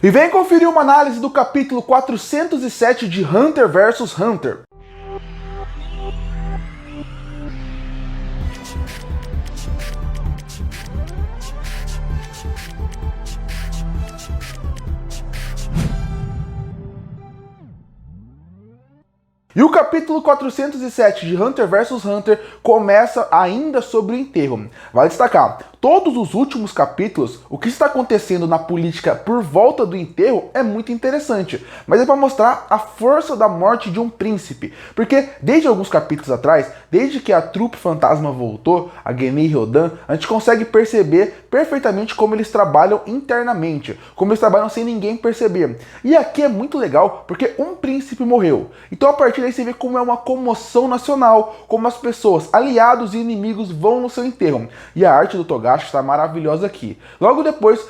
E vem conferir uma análise do capítulo 407 de Hunter vs Hunter. E o capítulo 407 de Hunter vs Hunter começa ainda sobre o enterro. Vale destacar, todos os últimos capítulos, o que está acontecendo na política por volta do enterro é muito interessante, mas é para mostrar a força da morte de um príncipe, porque desde alguns capítulos atrás, desde que a trupe fantasma voltou, a Genie e Rodan, a gente consegue perceber perfeitamente como eles trabalham internamente, como eles trabalham sem ninguém perceber. E aqui é muito legal, porque um príncipe morreu, então a partir daí você vê como é uma comoção nacional, como as pessoas, aliados e inimigos vão no seu enterro. E a arte do Togashi está maravilhosa aqui. Logo depois,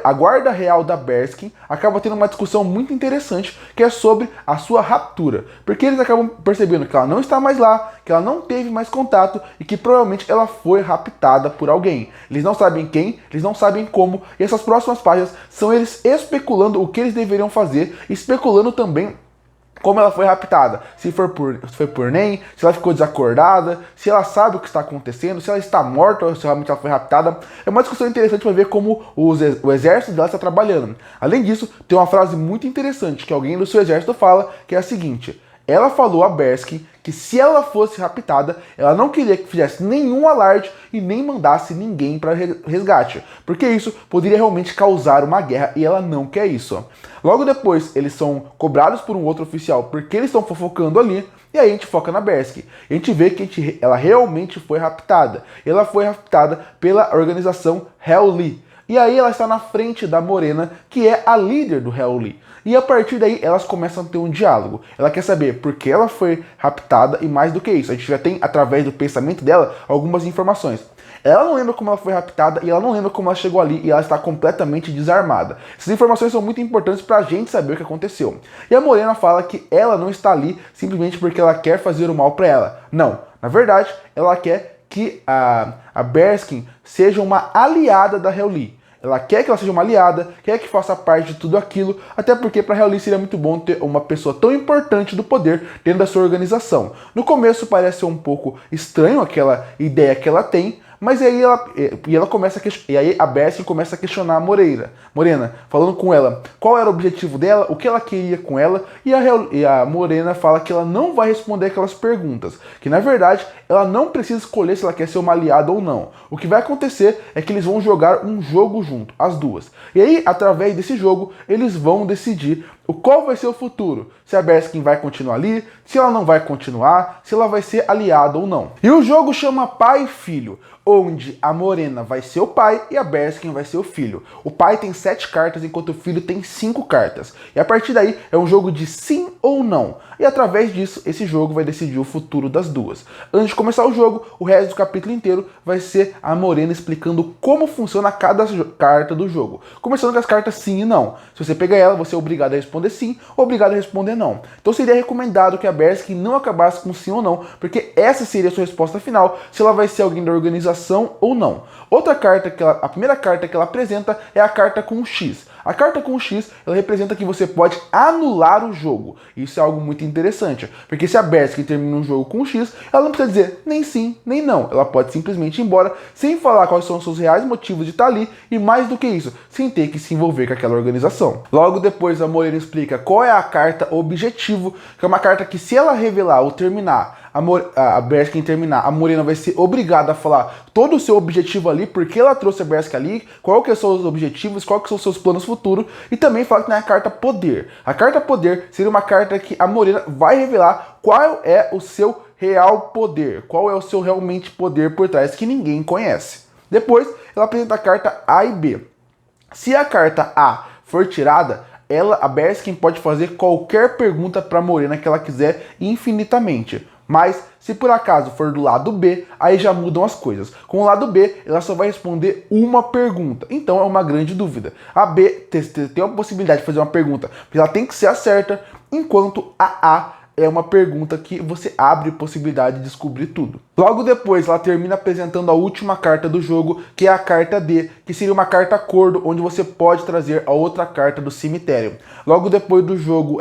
a guarda real da Berskin acaba tendo uma discussão muito interessante, que é sobre a sua raptura. Porque eles acabam percebendo que ela não está mais lá, que ela não teve mais contato e que provavelmente ela foi raptada por alguém. Eles não sabem quem, eles não sabem como, e essas próximas páginas são eles especulando o que eles deveriam fazer, especulando também como ela foi raptada, se foi por NEM, se ela ficou desacordada, se ela sabe o que está acontecendo, se ela está morta ou se realmente ela foi raptada. É uma discussão interessante para ver como o exército dela está trabalhando. Além disso, tem uma frase muito interessante que alguém do seu exército fala, que é a seguinte: ela falou a Berskin que se ela fosse raptada, ela não queria que fizesse nenhum alarde e nem mandasse ninguém para resgate, porque isso poderia realmente causar uma guerra e ela não quer isso. Logo depois, eles são cobrados por um outro oficial porque eles estão fofocando ali, e aí a gente foca na Berskin. A gente vê que ela realmente foi raptada. Ela foi raptada pela organização Hell Lee. E aí ela está na frente da Morena, que é a líder do Hell Lee. E a partir daí elas começam a ter um diálogo. Ela quer saber por que ela foi raptada e mais do que isso. A gente já tem, através do pensamento dela, algumas informações. Ela não lembra como ela foi raptada e ela não lembra como ela chegou ali e ela está completamente desarmada. Essas informações são muito importantes pra gente saber o que aconteceu. E a Morena fala que ela não está ali simplesmente porque ela quer fazer o mal pra ela. Não, na verdade, ela quer que a Berskin seja uma aliada da Hell Lee. Ela quer que ela seja uma aliada, quer que faça parte de tudo aquilo, até porque para a Hell Lee seria muito bom ter uma pessoa tão importante do poder dentro da sua organização. No começo parece ser um pouco estranho aquela ideia que ela tem, mas aí a Berskin começa a questionar a Morena, falando com ela qual era o objetivo dela, o que ela queria com ela, e a Morena fala que ela não vai responder aquelas perguntas, que na verdade ela não precisa escolher se ela quer ser uma aliada ou não. O que vai acontecer é que eles vão jogar um jogo junto, as duas. E aí, através desse jogo, eles vão decidir qual vai ser o futuro. Se a Berskin vai continuar ali, se ela não vai continuar, se ela vai ser aliada ou não. E o jogo chama Pai e Filho, onde a Morena vai ser o pai e a Berskin vai ser o filho. O pai tem 7 cartas, enquanto o filho tem 5 cartas. E a partir daí é um jogo de sim ou não. E através disso, esse jogo vai decidir o futuro das duas. Antes de começar o jogo, o resto do capítulo inteiro vai ser a Morena explicando como funciona cada carta do jogo. Começando com as cartas sim e não. Se você pegar ela, você é obrigado a responder sim ou obrigado a responder não. Então seria recomendado que a Berskin não acabasse com sim ou não, porque essa seria a sua resposta final, se ela vai ser alguém da organização ou não. Outra carta a primeira carta que ela apresenta é a carta com um X. A carta com o X, ela representa que você pode anular o jogo. Isso é algo muito interessante, porque se a Berskin termina um jogo com um X, ela não precisa dizer nem sim, nem não. Ela pode simplesmente ir embora, sem falar quais são os seus reais motivos de estar ali, e mais do que isso, sem ter que se envolver com aquela organização. Logo depois, a Morena explica qual é a carta objetivo, que é uma carta que, se ela revelar ou terminar, a Berskin terminar, a Morena vai ser obrigada a falar todo o seu objetivo ali, porque ela trouxe a Berskin ali, qual que são os objetivos, qual que são os seus planos futuros, e também fala que tem a carta Poder. A carta Poder seria uma carta que a Morena vai revelar qual é o seu real poder, qual é o seu realmente poder por trás que ninguém conhece. Depois, ela apresenta a carta A e B. Se a carta A for tirada, a Berskin pode fazer qualquer pergunta para a Morena que ela quiser infinitamente. Mas, se por acaso for do lado B, aí já mudam as coisas. Com o lado B, ela só vai responder uma pergunta. Então é uma grande dúvida. A B tem a possibilidade de fazer uma pergunta, mas ela tem que ser a certa, enquanto a A é uma pergunta que você abre possibilidade de descobrir tudo. Logo depois, ela termina apresentando a última carta do jogo, que é a carta D, que seria uma carta acordo, onde você pode trazer a outra carta do cemitério. Logo depois do jogo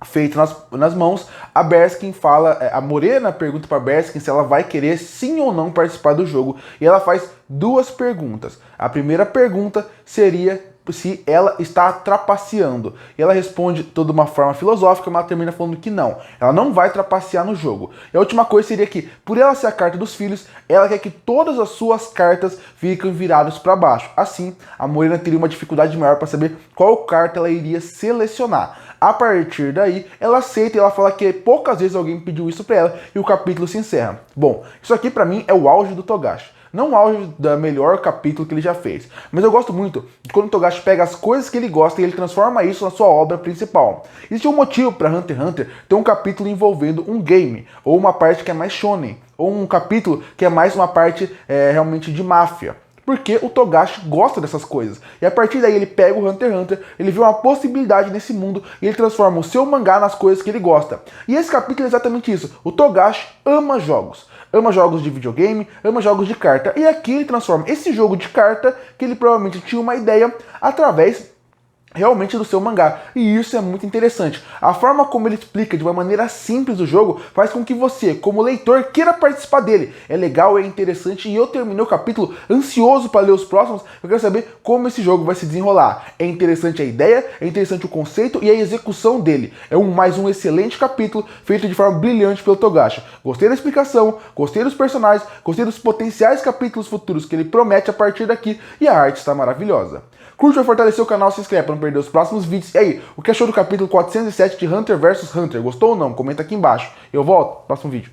feito nas mãos, a Berskin fala, a Morena pergunta para Berskin se ela vai querer sim ou não participar do jogo, e ela faz duas perguntas. A primeira pergunta seria se ela está trapaceando, e ela responde de uma forma filosófica, mas ela termina falando que não, ela não vai trapacear no jogo. E a última coisa seria que, por ela ser a carta dos filhos, ela quer que todas as suas cartas fiquem viradas para baixo. Assim, a Morena teria uma dificuldade maior para saber qual carta ela iria selecionar. A partir daí, ela aceita e ela fala que poucas vezes alguém pediu isso pra ela e o capítulo se encerra. Bom, isso aqui pra mim é o auge do Togashi. Não o auge do melhor capítulo que ele já fez, mas eu gosto muito de quando o Togashi pega as coisas que ele gosta e ele transforma isso na sua obra principal. Existe um motivo para Hunter x Hunter ter um capítulo envolvendo um game, ou uma parte que é mais shonen, ou um capítulo que é mais uma parte realmente de máfia. Porque o Togashi gosta dessas coisas. E a partir daí ele pega o Hunter x Hunter, ele vê uma possibilidade nesse mundo e ele transforma o seu mangá nas coisas que ele gosta. E esse capítulo é exatamente isso. O Togashi ama jogos. Ama jogos de videogame, ama jogos de carta. E aqui ele transforma esse jogo de carta, que ele provavelmente tinha uma ideia, através realmente do seu mangá, e isso é muito interessante. A forma como ele explica de uma maneira simples o jogo faz com que você, como leitor, queira participar dele. É legal, é interessante, e eu terminei o capítulo ansioso para ler os próximos. Eu quero saber como esse jogo vai se desenrolar. É interessante a ideia, é interessante o conceito e a execução dele. É mais um excelente capítulo feito de forma brilhante pelo Togashi. Gostei da explicação, gostei dos personagens, gostei dos potenciais capítulos futuros que ele promete a partir daqui, e a arte está maravilhosa. Curte, vai fortalecer o canal, se inscreve para não perder os próximos vídeos. E aí, o que achou do capítulo 407 de Hunter vs Hunter? Gostou ou não? Comenta aqui embaixo. Eu volto no próximo vídeo.